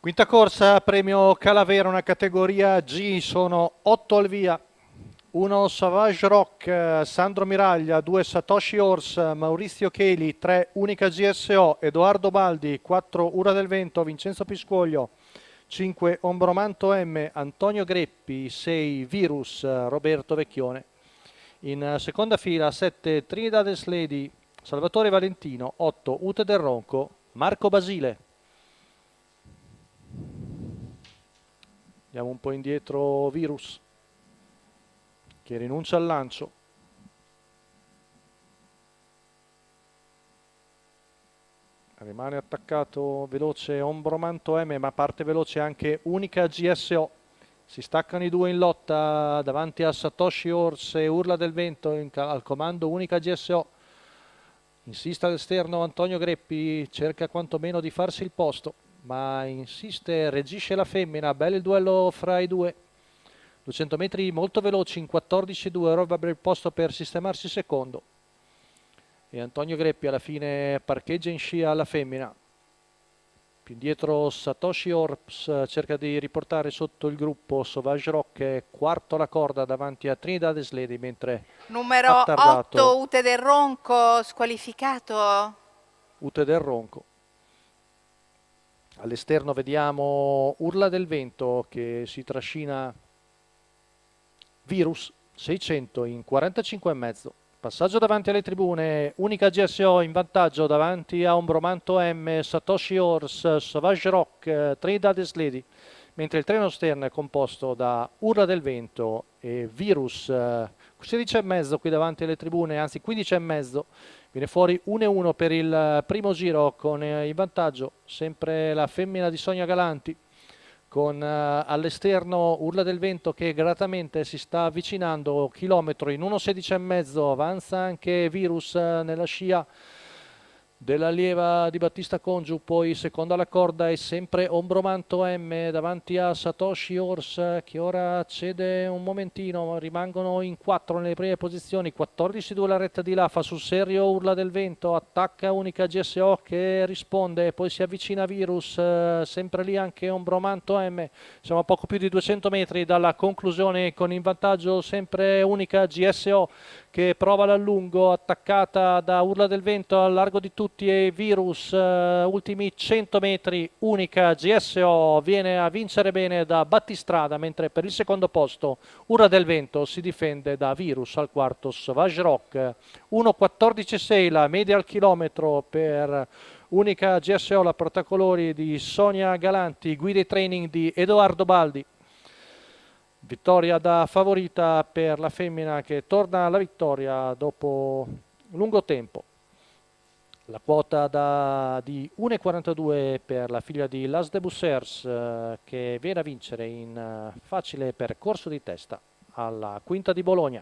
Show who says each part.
Speaker 1: Quinta corsa, premio Calavera, una categoria G, sono 8 al via. 1 Savage Rock, Sandro Miraglia, 2 Satoshi Horse, Maurizio Cheli, 3 Unica GSO, Edoardo Baldi, 4 Ura del Vento, Vincenzo Piscoglio, 5 Ombromanto M, Antonio Greppi, 6 Virus, Roberto Vecchione. In seconda fila 7 Trinidades Lady, Salvatore Valentino, 8 Ute del Ronco, Marco Basile. Andiamo un po' indietro Virus, che rinuncia al lancio. Rimane attaccato veloce Ombromanto M, ma parte veloce anche Unica GSO. Si staccano i due in lotta davanti a Satoshi Horse e Urla del Vento al comando Unica GSO. Insiste all'esterno Antonio Greppi, cerca quantomeno di farsi il posto, ma insiste, reagisce la femmina. Bello il duello fra i due. 200 metri molto veloci in 14-2, Rob apre il posto per sistemarsi secondo. E Antonio Greppi alla fine parcheggia in scia alla femmina. Più indietro Satoshi Orps cerca di riportare sotto il gruppo Sauvage Rock, è quarto alla corda davanti a Trinidad Lady, mentre
Speaker 2: Numero
Speaker 1: attardato
Speaker 2: 8 Ute del Ronco squalificato.
Speaker 1: Ute del Ronco. All'esterno vediamo Urla del Vento che si trascina Virus 600 in 45,5. Passaggio davanti alle tribune, Unica GSO in vantaggio davanti a Ombromanto M, Satoshi Horse, Savage Rock, Trinidad Lady, mentre il treno esterno è composto da Urla del Vento e Virus, 16,5 qui davanti alle tribune, anzi 15,5. Viene fuori 1-1 per il primo giro con in vantaggio sempre la femmina di Sonia Galanti, con all'esterno Urla del Vento che gratamente si sta avvicinando, chilometro in 1,16,5, avanza anche Virus nella scia dell'allieva di Battista Congiu, poi seconda alla corda è sempre Ombromanto M davanti a Satoshi Horse che ora cede un momentino, rimangono in 4 nelle prime posizioni, 14-2 la retta di là, fa sul serio Urla del Vento, attacca Unica GSO che risponde, poi si avvicina Virus, sempre lì anche Ombromanto M, siamo a poco più di 200 metri dalla conclusione con in vantaggio sempre Unica GSO che prova l'allungo, attaccata da Urla del Vento al largo di tutti e Virus, ultimi 100 metri, Unica GSO viene a vincere bene da Battistrada, mentre per il secondo posto Urla del Vento si difende da Virus al quarto Sauvage Rock. 1,14,6 la media al chilometro per Unica GSO, la portacolori di Sonia Galanti, guida e training di Edoardo Baldi. Vittoria da favorita per la femmina che torna alla vittoria dopo lungo tempo. La quota di 1,42 per la figlia di Las de Bussers che viene a vincere in facile percorso di testa alla Quinta di Bologna.